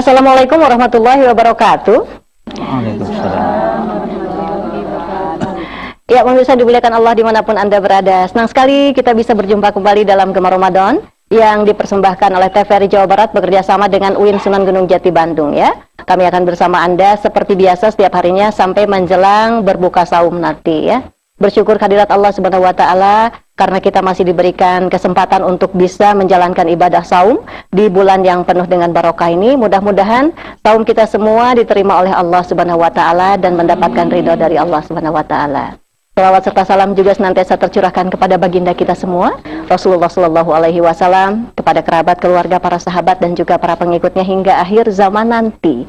Assalamualaikum warahmatullahi wabarakatuh. Waalaikumsalam. Ya, pemirsa dimuliakan Allah dimanapun Anda berada. Senang sekali kita bisa berjumpa kembali dalam Gema Ramadan yang dipersembahkan oleh TVRI Jawa Barat bekerja sama dengan UIN Sunan Gunung Jati Bandung ya. Kami akan bersama Anda seperti biasa setiap harinya sampai menjelang berbuka saum nanti ya. Bersyukur kehadirat Allah Subhanahu wa taala karena kita masih diberikan kesempatan untuk bisa menjalankan ibadah saum di bulan yang penuh dengan barokah ini. Mudah-mudahan saum kita semua diterima oleh Allah Subhanahu wa taala dan mendapatkan ridho dari Allah Subhanahu wa taala. Salawat serta salam juga senantiasa tercurahkan kepada baginda kita semua, Rasulullah Shallallahu Alaihi Wasallam, kepada kerabat, keluarga, para sahabat dan juga para pengikutnya hingga akhir zaman nanti.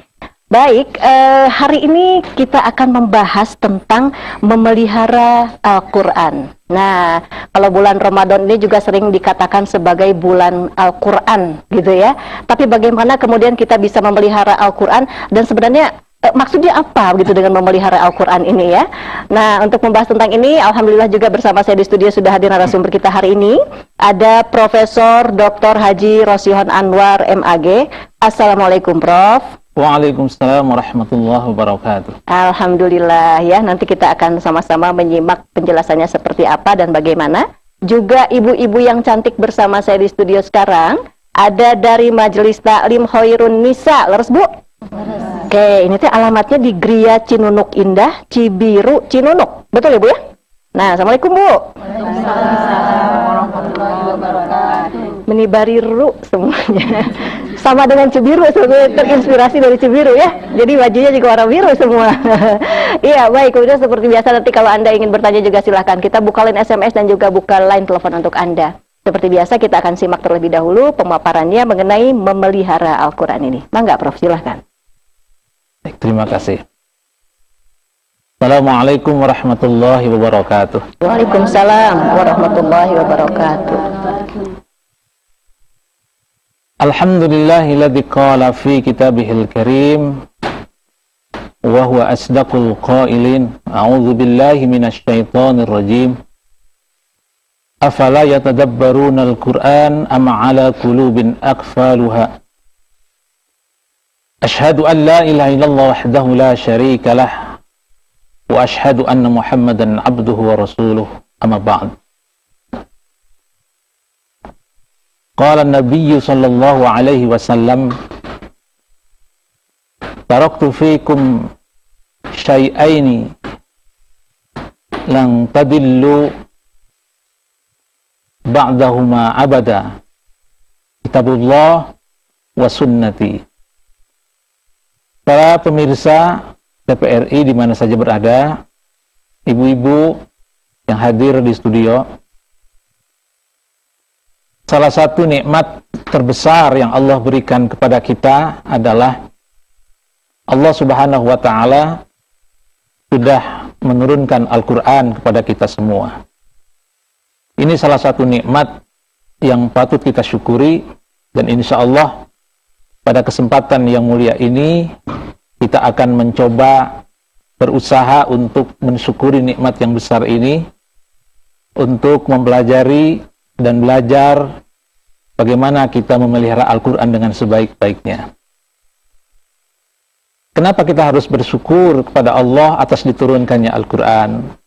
Baik, hari ini kita akan membahas tentang memelihara Al-Quran. Nah, kalau bulan Ramadan ini juga sering dikatakan sebagai bulan Al-Quran, gitu ya. Tapi bagaimana kemudian kita bisa memelihara Al-Quran dan sebenarnya maksudnya apa gitu dengan memelihara Al-Quran ini ya. Nah, untuk membahas tentang ini, alhamdulillah juga bersama saya di studio sudah hadir narasumber kita hari ini. Ada Profesor Dr. Haji Rosyihon Anwar MAG. Assalamualaikum Prof. Waalaikumsalam warahmatullahi wabarakatuh. Alhamdulillah ya, nanti kita akan sama-sama menyimak penjelasannya seperti apa dan bagaimana. Juga ibu-ibu yang cantik bersama saya di studio sekarang. Ada dari Majelis Taklim Khairun Nisa. Leres Bu? Oke, ini tuh alamatnya di Gria Cinunuk Indah, Cibiru, Cinunuk. Betul ya Bu ya? Nah, Assalamualaikum Bu. Waalaikumsalam warahmatullahi wabarakatuh. Menibariru semuanya. Sama dengan Cibiru, sebenarnya terinspirasi dari Cibiru ya. Jadi bajunya juga warna biru semua. Iya, baik. Kemudian seperti biasa nanti kalau Anda ingin bertanya juga silahkan. Kita buka line SMS dan juga buka line telepon untuk Anda. Seperti biasa kita akan simak terlebih dahulu pemaparannya mengenai memelihara Al-Quran ini. Mangga Prof, silahkan. Baik, terima kasih. Assalamualaikum warahmatullahi wabarakatuh. Waalaikumsalam warahmatullahi wabarakatuh. Alhamdulillahilladzi qala fi kitabihil karim wa huwa asdaqul qailin. A'udzu billahi minasy syaithanir rajim. Afala yatadabbaruna al-Qur'an am 'ala qulubin aqfaluha. Ashhadu an la ilaha illallah wahdahu la syarika lah wa ashhadu anna Muhammadan abduhu wa rasuluh, amma ba'd. Qala an-nabiy sallallahu alaihi wasallam, taraktu fikum syai'aini lan tadillu ba'dahuma abada, kitabullah wa sunnati. Para pemirsa TVRI di mana saja berada, ibu-ibu yang hadir di studio, salah satu nikmat terbesar yang Allah berikan kepada kita adalah Allah Subhanahu wa taala sudah menurunkan Al-Qur'an kepada kita semua. Ini salah satu nikmat yang patut kita syukuri, dan insya Allah pada kesempatan yang mulia ini kita akan mencoba berusaha untuk mensyukuri nikmat yang besar ini, untuk mempelajari dan belajar bagaimana kita memelihara Al-Quran dengan sebaik-baiknya. Kenapa kita harus bersyukur kepada Allah atas diturunkannya Al-Quran?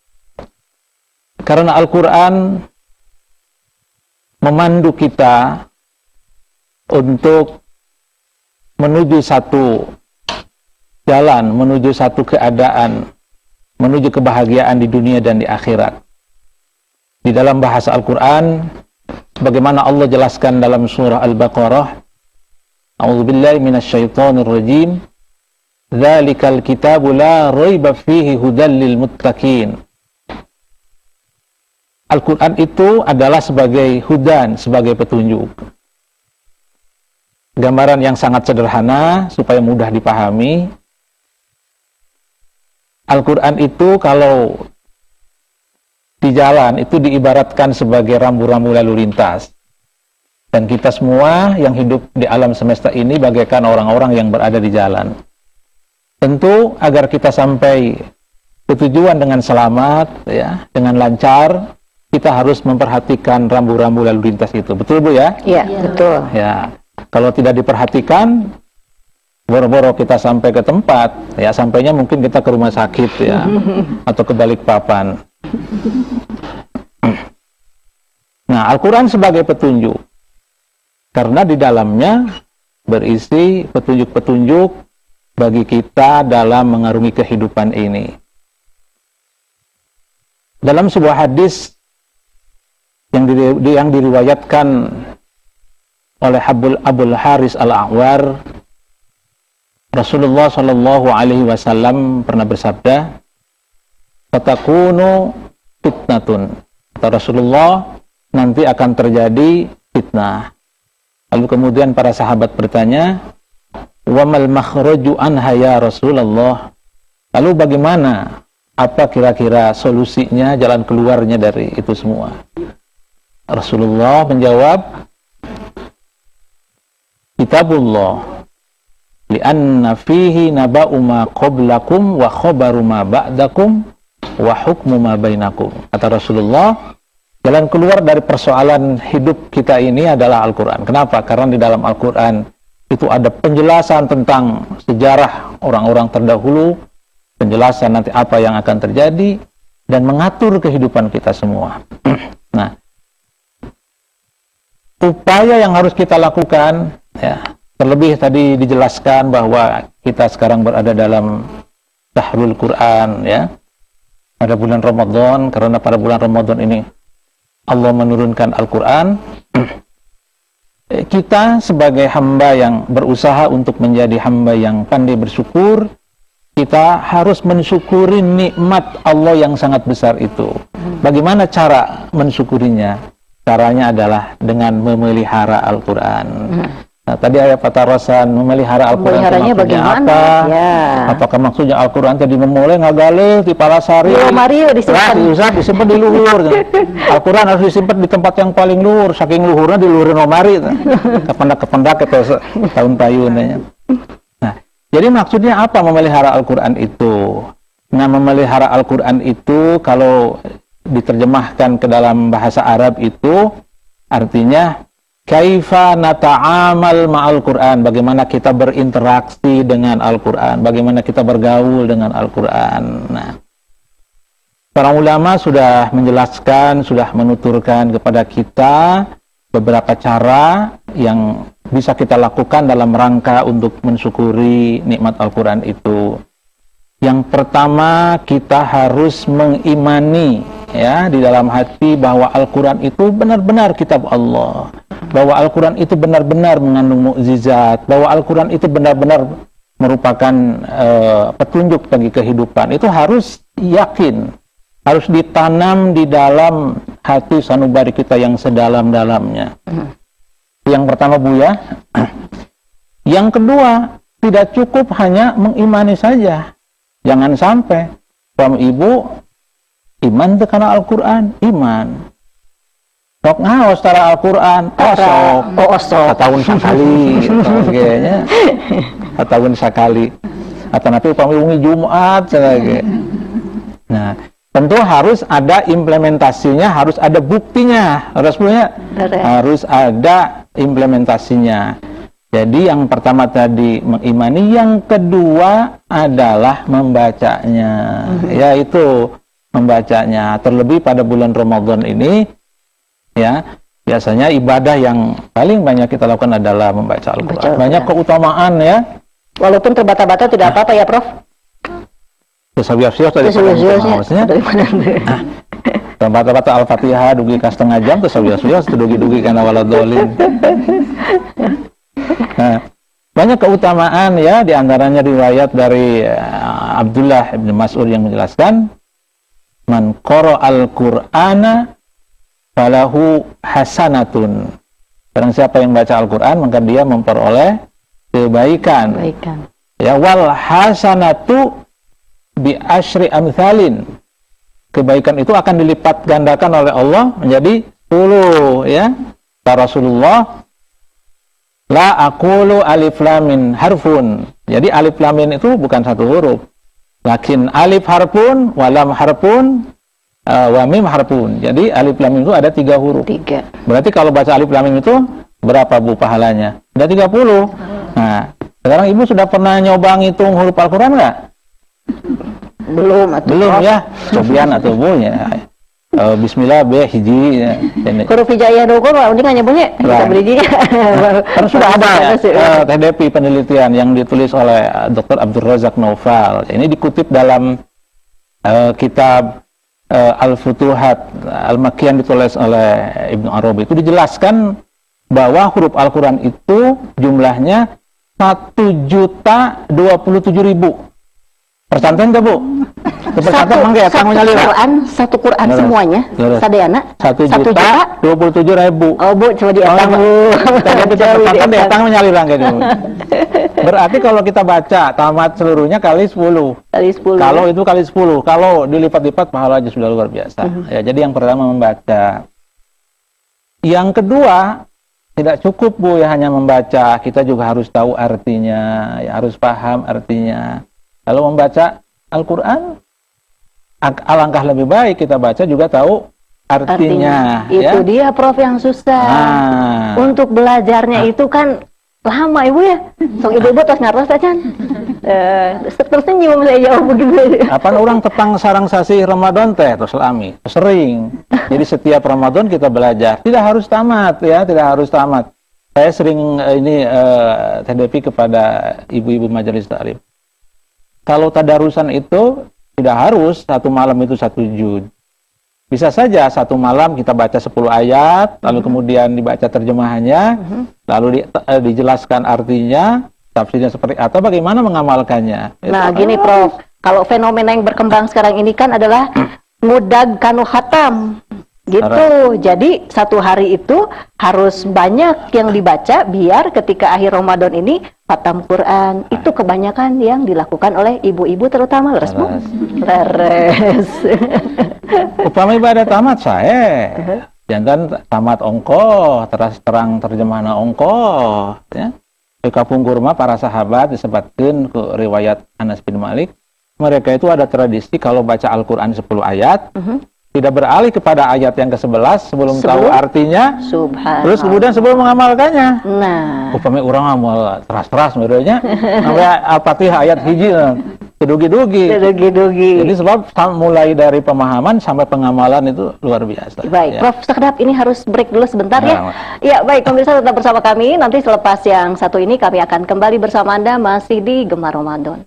Karena Al-Quran memandu kita untuk menuju satu jalan, menuju satu keadaan, menuju kebahagiaan di dunia dan di akhirat. Di dalam bahasa Al-Quran, bagaimana Allah jelaskan dalam surah Al-Baqarah, A'udzubillahi minasyaitonir rajim, Dzalikal kitabu la raiba fihi hudal lil muttaqin. Al-Quran itu adalah sebagai hudan, sebagai petunjuk. Gambaran yang sangat sederhana supaya mudah dipahami. Al-Quran itu kalau di jalan itu diibaratkan sebagai rambu-rambu lalu lintas. Dan kita semua yang hidup di alam semesta ini bagaikan orang-orang yang berada di jalan. Tentu agar kita sampai ke tujuan dengan selamat, ya, dengan lancar, kita harus memperhatikan rambu-rambu lalu lintas itu. Betul Bu ya? Iya, betul. Ya. Kalau tidak diperhatikan, boro-boro kita sampai ke tempat, ya sampainya mungkin kita ke rumah sakit ya, atau ke Balikpapan. Nah, Al-Quran sebagai petunjuk, karena di dalamnya berisi petunjuk-petunjuk bagi kita dalam mengarungi kehidupan ini. Dalam sebuah hadis yang diriwayatkan oleh Abul Haris Al-A'war, Rasulullah Shallallahu Alaihi Wasallam pernah bersabda, "Fatakunu fitnatun." Kata Rasulullah, nanti akan terjadi fitnah. Lalu kemudian para sahabat bertanya, "Wa mal makhraju anha ya Rasulullah?" Lalu bagaimana? Apa kira-kira solusinya, jalan keluarnya dari itu semua? Rasulullah menjawab, "Kitabullah, li'anna fihi naba'u ma qablakum wa khabaru ma ba'dakum wa hukmu ma bainakum." Kata Rasulullah, jalan keluar dari persoalan hidup kita ini adalah Al-Quran. Kenapa? Karena di dalam Al-Quran itu ada penjelasan tentang sejarah orang-orang terdahulu, penjelasan nanti apa yang akan terjadi, dan mengatur kehidupan kita semua. Nah, upaya yang harus kita lakukan, ya, terlebih tadi dijelaskan bahwa kita sekarang berada dalam Syahrul Quran, ya, pada bulan Ramadan, karena pada bulan Ramadan ini Allah menurunkan Al-Quran. Kita sebagai hamba yang berusaha untuk menjadi hamba yang pandai bersyukur, kita harus mensyukuri nikmat Allah yang sangat besar itu. Bagaimana cara mensyukurinya? Caranya adalah dengan memelihara Al-Quran. Nah, tadi ayat Fatarasan, memelihara Al-Quran itu maksudnya apa? Ya. Apakah maksudnya Al-Quran tadi memulai ngagaleh di Palasari? Mari disimpan di luhur. Al-Quran harus disimpan di tempat yang paling luhur, saking luhurnya di luhurin Omari. Kependak itu tahun payunnya. Nah, jadi maksudnya apa memelihara Al-Quran itu? Nah, memelihara Al-Quran itu kalau diterjemahkan ke dalam bahasa Arab itu artinya kaifa nata'amal ma'al Quran, bagaimana kita berinteraksi dengan Al-Quran, bagaimana kita bergaul dengan Al-Quran. Nah, para ulama sudah menjelaskan, sudah menuturkan kepada kita beberapa cara yang bisa kita lakukan dalam rangka untuk mensyukuri nikmat Al-Quran itu. Yang pertama, kita harus mengimani, ya, di dalam hati bahwa Al-Quran itu benar-benar kitab Allah, bahwa Al-Quran itu benar-benar mengandung mukjizat, bahwa Al-Quran itu benar-benar merupakan petunjuk bagi kehidupan. Itu harus yakin, harus ditanam di dalam hati sanubari kita yang sedalam-dalamnya. Yang pertama, Bu, ya. Yang kedua, tidak cukup hanya mengimani saja. Jangan sampai suami ibu iman itu karena Al-Quran, iman. Sok ngawas secara Al-Quran, sok tahun sekali, kayaknya tahun sekali. Atau nanti upami Jumat, lagi. Nah, tentu harus ada implementasinya, harus ada buktinya, harus ada implementasinya. Jadi yang pertama tadi mengimani, yang kedua adalah membacanya, yaitu membacanya. Terlebih pada bulan Ramadan ini, ya, biasanya ibadah yang paling banyak kita lakukan adalah membaca Al-Quran. Banyak keutamaan, ya. Walaupun terbata-bata tidak apa-apa, ya, Prof. Tersawias-wias dari mana? Terbata-bata Al-Fatihah dugi ka setengah jam, tersawias-wias dugi-dugi kana waladolin. Nah, banyak keutamaan, ya, diantaranya riwayat dari Abdullah bin Mas'ud yang menjelaskan, man qara'al Qur'ana falahu hasanatun. Barang siapa yang baca Al-Quran, maka dia memperoleh kebaikan. Ya, wal hasanatu bi asyri amthalin. Kebaikan itu akan dilipat gandakan oleh Allah menjadi 10, ya. Kata Rasulullah, la aqulu alif lam min harfun. Jadi alif lam min itu bukan satu huruf. Lakin alif harfun, wa lam harfun, wa mim harfun. Jadi alif lam mim itu ada 3 huruf. 3. Berarti kalau baca alif lam mim itu berapa, Bu, pahalanya? Ada 30. Nah, Sekarang ibu sudah pernah nyoba ngitung huruf Al-Quran nggak? Belum, atuh, Belum Prof. ya, cobian atau bu ya. Bismillah be hiji ya. Huruf hijaiyah dulu kok, udah nggak bunyi. Kita Right. beli juga. Kan sudah ada ya, sih. Teh Depi penelitian yang ditulis oleh Dr. Abdul Razak Naufal. Ini dikutip dalam kitab Al-Futuhat Al-Makkiyah ditulis oleh Ibnu Arabi. Itu dijelaskan bahwa huruf Al-Quran itu jumlahnya 1.027.000. Persanten nggak Bu? Persanten mangga ya, kamu nyalira. Satu Quran Leres. semuanya. Leres. Sadayana. 1.027.000. Oh Bu, coba dietang. Persanten dietang menyalira gitu. Berarti kalau kita baca tamat seluruhnya kali 10. Kali 10. Kalau itu kali 10. Kalau dilipat-lipat pahalanya sudah luar biasa. Ya, jadi yang pertama membaca. Yang kedua, tidak cukup Bu ya hanya membaca, kita juga harus tahu artinya, ya harus paham artinya. Kalau membaca Al-Quran, alangkah lebih baik kita baca juga tahu artinya. Itu ya. dia Prof yang susah. Untuk belajarnya itu kan lama Ibu ya. Sok ibu-ibu tos ngartos acan. Tersenyum saya jauh begitu. Apa orang tepang sarang sasi Ramadan teh terus lami, sering. Jadi setiap Ramadan kita belajar. Tidak harus tamat ya, tidak harus tamat. Saya sering TDP kepada ibu-ibu majelis taklim. Kalau tadarusan itu tidak harus satu malam itu 1 juz. Bisa saja satu malam kita baca 10 ayat, lalu kemudian dibaca terjemahannya, lalu dijelaskan artinya, tafsirnya seperti apa, bagaimana mengamalkannya. Nah, gini Prof, kalau fenomena yang berkembang sekarang ini kan adalah mudag kanu khatam. Gitu. Jadi satu hari itu harus banyak yang dibaca biar ketika akhir Ramadan ini khatam Quran. Itu kebanyakan yang dilakukan oleh ibu-ibu terutama, leres Bu? Leres. Upama ibadah tamat saya. Jangan tamat ongko, terang terjemahan ongko, ya. Kapung kurma para sahabat disebutkan ke riwayat Anas bin Malik. Mereka itu ada tradisi kalau baca Al-Quran 10 ayat, tidak beralih kepada ayat yang ke-11 sebelum tahu artinya. Subhanallah. Terus kemudian sebelum mengamalkannya. Nah, Upami orang amal teras-teras menurutnya. Sampai Al-Fatihah ayat hiji kedugi-dugi. Jadi sebab mulai dari pemahaman sampai pengamalan itu luar biasa. Baik, ya. Prof Sekedap ini harus break dulu sebentar ya. Ya, baik pemirsa tetap bersama kami. Nanti selepas yang satu ini kami akan kembali bersama Anda masih di Gemar Ramadan.